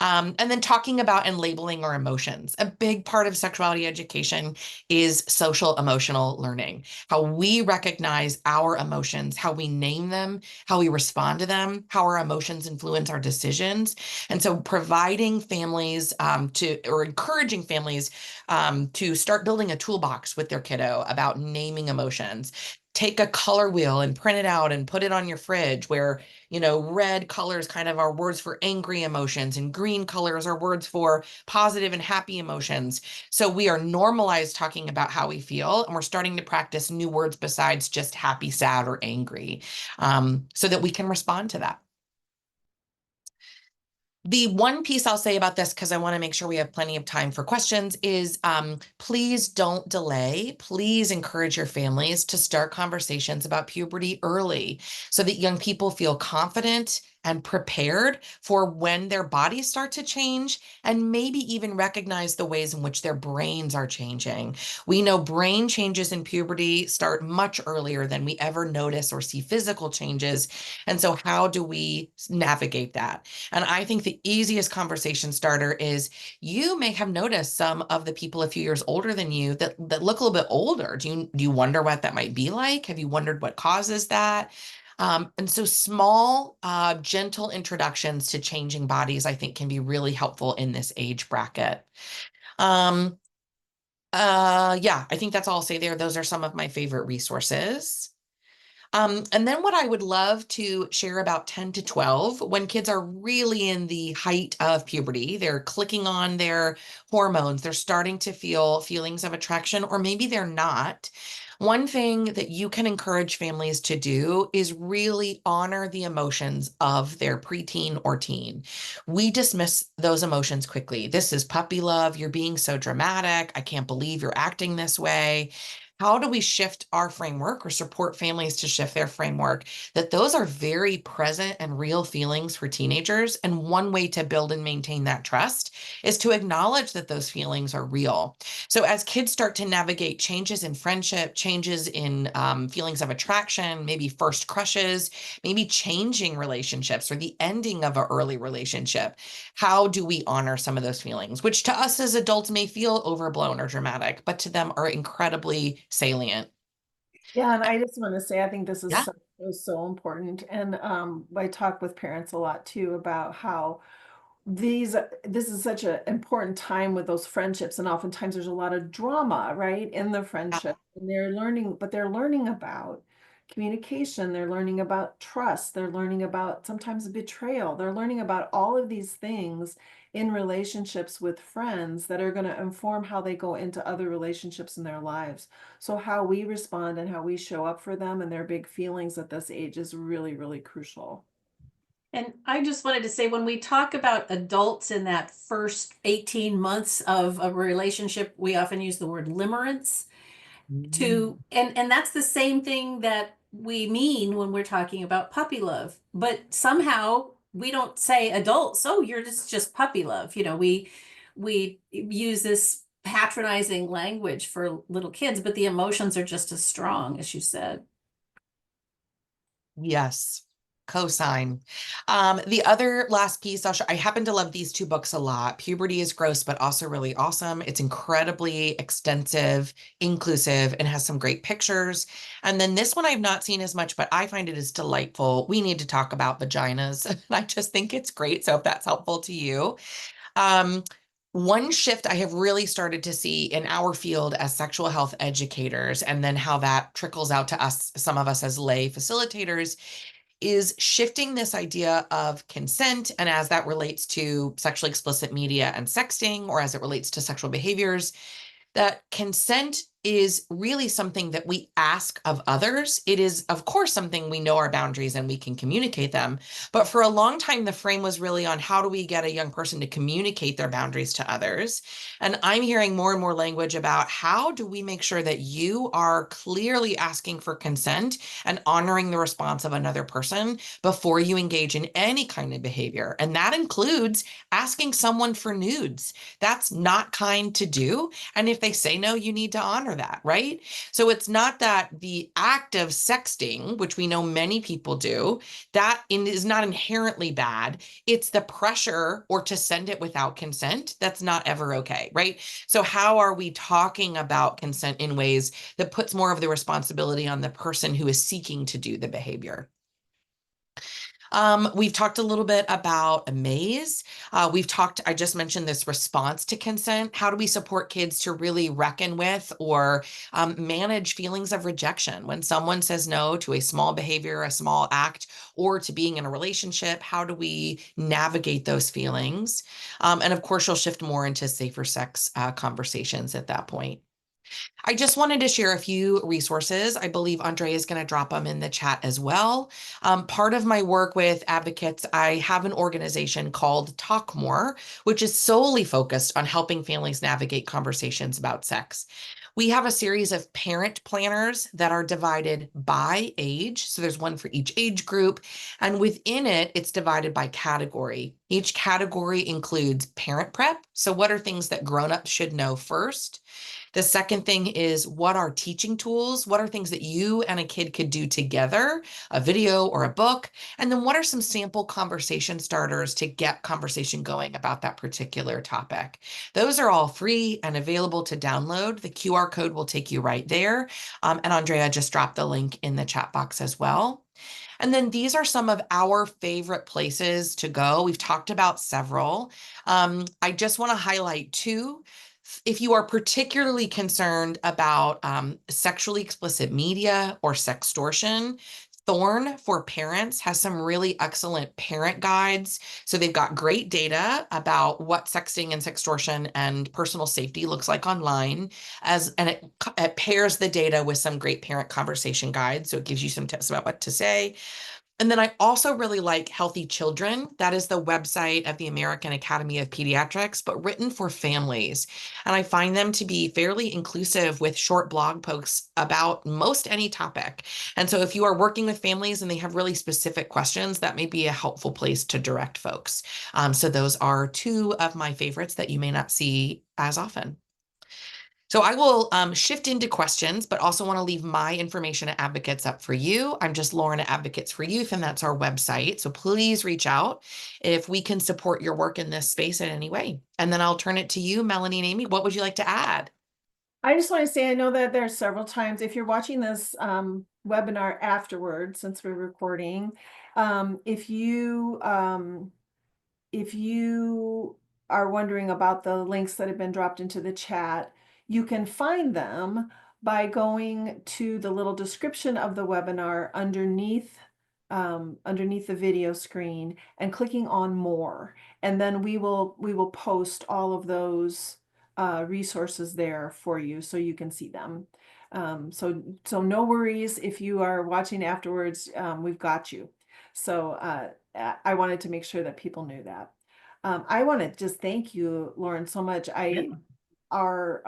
And then talking about and labeling our emotions. A big part of sexuality education is social emotional learning, how we recognize our emotions, how we name them, how we respond to them, how our emotions influence our decisions. And so providing families or encouraging families to start building a toolbox with their kiddo about naming emotions. Take a color wheel and print it out and put it on your fridge where red colors kind of are words for angry emotions and green colors are words for positive and happy emotions. So we are normalized talking about how we feel, and we're starting to practice new words besides just happy, sad, or angry, so that we can respond to that. The one piece I'll say about this, because I want to make sure we have plenty of time for questions, is please don't delay. Please encourage your families to start conversations about puberty early so that young people feel confident and prepared for when their bodies start to change, and maybe even recognize the ways in which their brains are changing. We know brain changes in puberty start much earlier than we ever notice or see physical changes. And so how do we navigate that? And I think the easiest conversation starter is, you may have noticed some of the people a few years older than you that look a little bit older. Do you wonder what that might be like? Have you wondered what causes that? And so small, gentle introductions to changing bodies, I think, can be really helpful in this age bracket. Um, yeah, I think that's all I'll say there. Those are some of my favorite resources. And then what I would love to share about 10 to 12, when kids are really in the height of puberty, they're clicking on their hormones, they're starting to feel feelings of attraction, or maybe they're not. One thing that you can encourage families to do is really honor the emotions of their preteen or teen. We dismiss those emotions quickly. This is puppy love. You're being so dramatic. I can't believe you're acting this way. How do we shift our framework or support families to shift their framework that those are very present and real feelings for teenagers? And one way to build and maintain that trust is to acknowledge that those feelings are real. So as kids start to navigate changes in friendship, changes in feelings of attraction, maybe first crushes, maybe changing relationships or the ending of an early relationship, how do we honor some of those feelings, which to us as adults may feel overblown or dramatic, but to them are incredibly salient? Yeah, and I just want to say, I think this Yeah. is so important. And I talk with parents a lot too about how these this is such an important time with those friendships, and oftentimes there's a lot of drama, right, in the friendship. And they're learning about communication, they're learning about trust, they're learning about sometimes betrayal, they're learning about all of these things in relationships with friends that are going to inform how they go into other relationships in their lives. So how we respond and how we show up for them and their big feelings at this age is really, really crucial. And I just wanted to say, when we talk about adults in that first 18 months of a relationship, we often use the word limerence Mhm. to, and that's the same thing that we mean when we're talking about puppy love. But somehow we don't say adults, oh, you're just puppy love. We use this patronizing language for little kids, but the emotions are just as strong, as you said. Yes. Cosign. The other last piece I happen to love these two books a lot. Puberty is Gross, but also really awesome. It's incredibly extensive, inclusive, and has some great pictures. And then this one I've not seen as much, but I find it is delightful. We need to talk about vaginas. And I just think it's great. So if that's helpful to you. Um, One shift I have really started to see in our field as sexual health educators, and then how that trickles out to us, some of us as lay facilitators, is shifting this idea of consent, and as that relates to sexually explicit media and sexting, or as it relates to sexual behaviors, that consent is really something that we ask of others. It is, of course, something we know our boundaries and we can communicate them. But for a long time, the frame was really on how do we get a young person to communicate their boundaries to others? And I'm hearing more and more language about how do we make sure that you are clearly asking for consent and honoring the response of another person before you engage in any kind of behavior. And that includes asking someone for nudes. That's not kind to do. And if they say no, you need to honor that, right? So it's not that the act of sexting, which we know many people do, is not inherently bad. It's the pressure or to send it without consent that's not ever okay, right? So how are we talking about consent in ways that puts more of the responsibility on the person who is seeking to do the behavior? We've talked a little bit about a maze. I just mentioned this response to consent. How do we support kids to really reckon with or manage feelings of rejection when someone says no to a small behavior, a small act, or to being in a relationship? How do we navigate those feelings? And of course, you'll shift more into safer sex conversations at that point. I just wanted to share a few resources. I believe Andre is going to drop them in the chat as well. Part of my work with advocates, I have an organization called Talk More, which is solely focused on helping families navigate conversations about sex. We have a series of parent planners that are divided by age. So there's one for each age group. And within it, it's divided by category. Each category includes parent prep. So, what are things that grown-ups should know first? The second thing is, what are teaching tools? What are things that you and a kid could do together, a video or a book? And then what are some sample conversation starters to get conversation going about that particular topic? Those are all free and available to download. The QR code will take you right there. And Andrea just dropped the link in the chat box as well. And then these are some of our favorite places to go. We've talked about several. I just want to highlight two. If you are particularly concerned about sexually explicit media or sextortion, Thorn for Parents has some really excellent parent guides. So they've got great data about what sexting and sextortion and personal safety looks like online, and it pairs the data with some great parent conversation guides. So it gives you some tips about what to say. And then I also really like Healthy Children. That is the website of the American Academy of Pediatrics, but written for families. And I find them to be fairly inclusive with short blog posts about most any topic. And so if you are working with families and they have really specific questions, that may be a helpful place to direct folks. So those are two of my favorites that you may not see as often. So I will shift into questions, but also want to leave my information at Advocates up for you. I'm just Lauren at Advocates for Youth, and that's our website. So please reach out if we can support your work in this space in any way. And then I'll turn it to you, Melanie and Amy. What would you like to add? I just want to say, I know that there's several times, if you're watching this webinar afterwards, since we're recording, if you are wondering about the links that have been dropped into the chat, you can find them by going to the little description of the webinar underneath the video screen and clicking on more. And then we will post all of those resources there for you so you can see them. So no worries if you are watching afterwards, we've got you. So I wanted to make sure that people knew that. I want to just thank you, Lauren, so much. Yeah. Our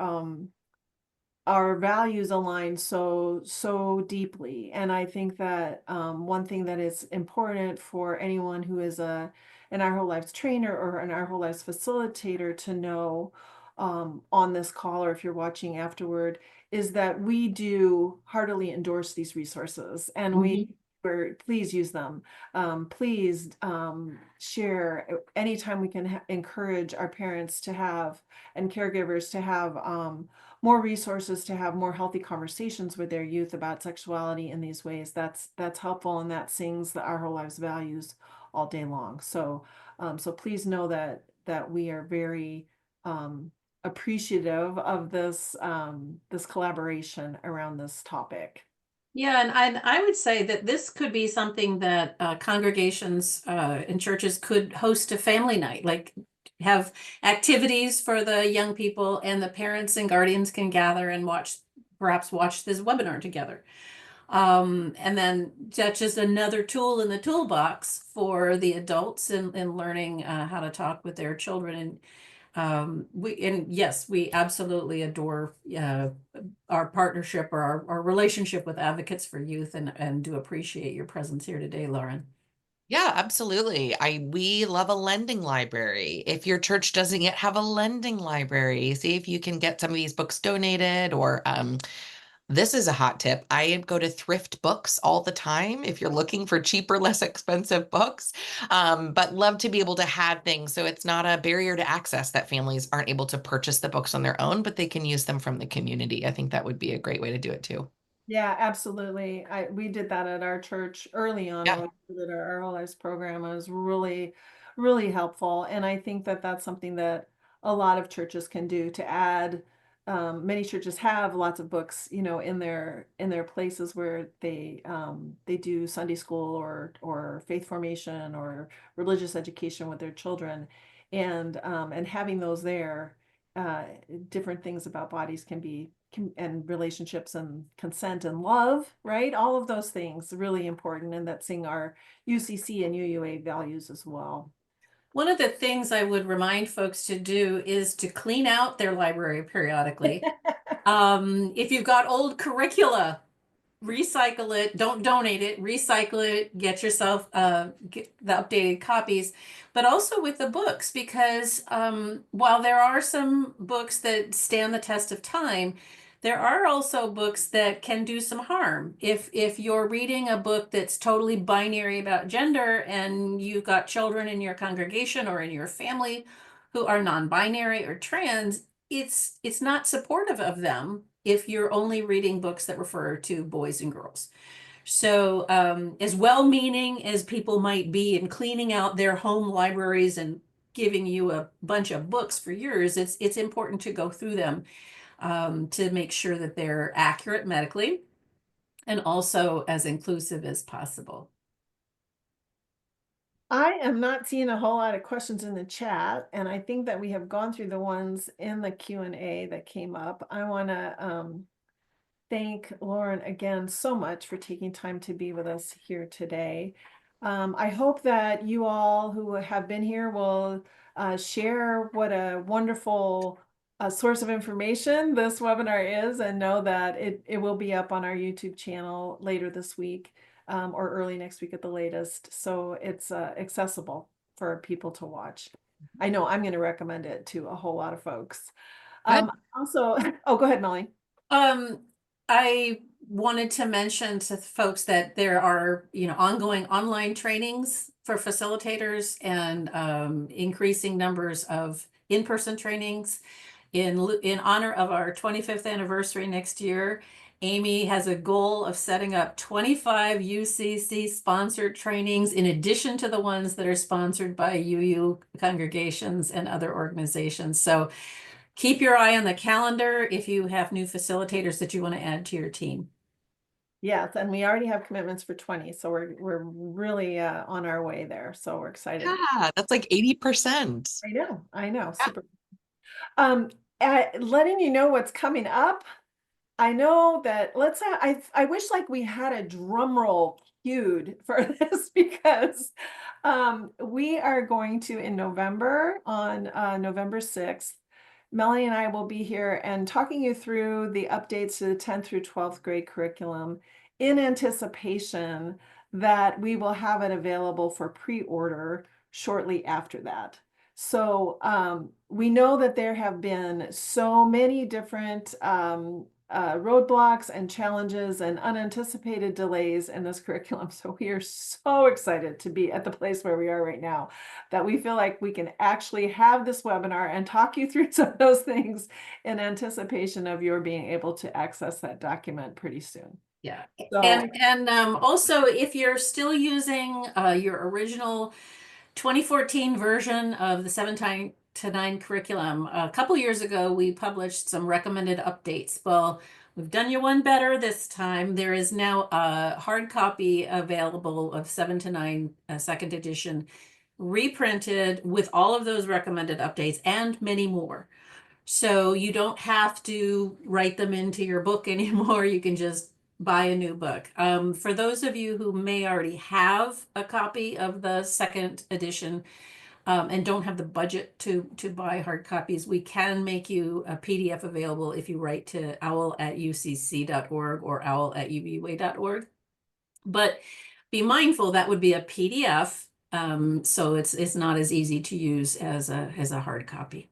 our values align so deeply, and I think that one thing that is important for anyone who is an Our Whole Lives trainer or an Our Whole Lives facilitator to know on this call, or if you're watching afterward, is that we do heartily endorse these resources, and please use them. Please share anytime we can encourage our parents to have and caregivers to have more resources, to have more healthy conversations with their youth about sexuality in these ways. That's helpful, and that sings Our Whole Lives values all day long. So so please know that we are very appreciative of this collaboration around this topic. Yeah, and I would say that this could be something that congregations in churches could host a family night, like have activities for the young people, and the parents and guardians can gather and perhaps watch this webinar together. And then that's just another tool in the toolbox for the adults in learning how to talk with their children. And yes, we absolutely adore our partnership or our relationship with Advocates for Youth, and do appreciate your presence here today, Lauren. Yeah, absolutely. We love a lending library. If your church doesn't yet have a lending library, see if you can get some of these books donated, or this is a hot tip. I go to thrift books all the time if you're looking for cheaper, less expensive books, but love to be able to have things so it's not a barrier to access that families aren't able to purchase the books on their own, but they can use them from the community. I think that would be a great way to do it too. Yeah, absolutely. We did that at our church early on Yeah. when we did our Whole Lives program. It was really helpful. And I think that that's something that a lot of churches can do to add. Many churches have lots of books, in their places where they do Sunday school or faith formation or religious education with their children, and having those there, uh, different things about bodies and relationships and consent and love, right? All of those things really important, and that sing our UCC and UUA values as well. One of the things I would remind folks to do is to clean out their library periodically. If you've got old curricula, recycle it, don't donate it, recycle it, get yourself get the updated copies, but also with the books, because while there are some books that stand the test of time, there are also books that can do some harm. If you're reading a book that's totally binary about gender and you've got children in your congregation or in your family who are non-binary or trans, it's not supportive of them if you're only reading books that refer to boys and girls. So, as well-meaning as people might be in cleaning out their home libraries and giving you a bunch of books for yours, it's important to go through them to make sure that they're accurate medically and also as inclusive as possible. I am not seeing a whole lot of questions in the chat, and I think that we have gone through the ones in the Q&A that came up. I want to thank Lauren again so much for taking time to be with us here today. I hope that you all who have been here will share what a wonderful source of information this webinar is, and know that it will be up on our YouTube channel later this week or early next week at the latest. So it's accessible for people to watch. I know I'm going to recommend it to a whole lot of folks. Good. Also, oh, go ahead, Melanie. I wanted to mention to folks that there are, ongoing online trainings for facilitators and increasing numbers of in-person trainings. In honor of our 25th anniversary next year, Amy has a goal of setting up 25 UCC sponsored trainings in addition to the ones that are sponsored by UU congregations and other organizations. So keep your eye on the calendar if you have new facilitators that you want to add to your team. Yes, and we already have commitments for 20, so we're really on our way there. So we're excited. Yeah, that's like 80%. I know, Yeah. super. Letting you know what's coming up. I know that I wish like we had a drum roll cued for this because we are going to in November on November 6th. Melanie and I will be here and talking you through the updates to the 10th through 12th grade curriculum in anticipation that we will have it available for pre-order shortly after that. So we know that there have been so many different roadblocks and challenges and unanticipated delays in this curriculum. So we are so excited to be at the place where we are right now that we feel like we can actually have this webinar and talk you through some of those things in anticipation of your being able to access that document pretty soon. Yeah. So, And also, if you're still using your original 2014 version of the 7 to 9 curriculum, a couple years ago, we published some recommended updates. Well, we've done you one better this time. There is now a hard copy available of 7 to 9 second edition, reprinted with all of those recommended updates and many more. So you don't have to write them into your book anymore. You can just buy a new book. For those of you who may already have a copy of the second edition and don't have the budget to buy hard copies, we can make you a PDF available if you write to owl@ucc.org or owl@ubway.org. But be mindful that would be a PDF, so it's not as easy to use as a hard copy.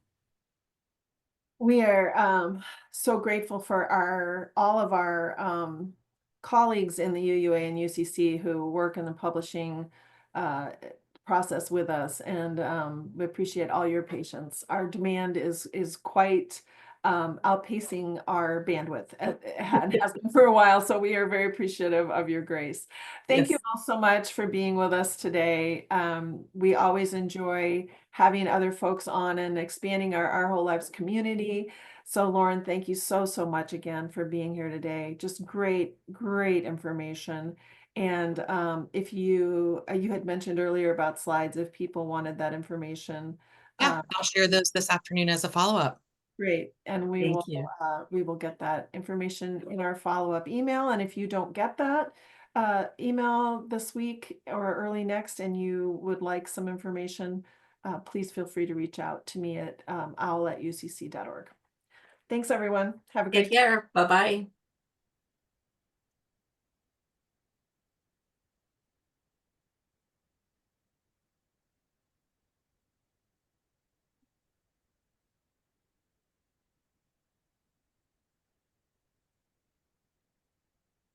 we are so grateful for all of our colleagues in the UUA and UCC who work in the publishing process with us, and we appreciate all your patience. Our demand is quite outpacing our bandwidth and has been for a while, so we are very appreciative of your grace. Thank you Yes. all so much for being with us today. We always enjoy having other folks on and expanding our Whole Lives community. So Lauren, thank you so much again for being here today. Just great information. And if you had mentioned earlier about slides, if people wanted that information, Yeah, I'll share those this afternoon as a follow-up. great. And we Thank you. will get that information in our follow-up email. And if you don't get that email this week or early next, and you would like some information, please feel free to reach out to me at owl@ucc.org. Thanks, everyone. Have a Take great care. Bye-bye.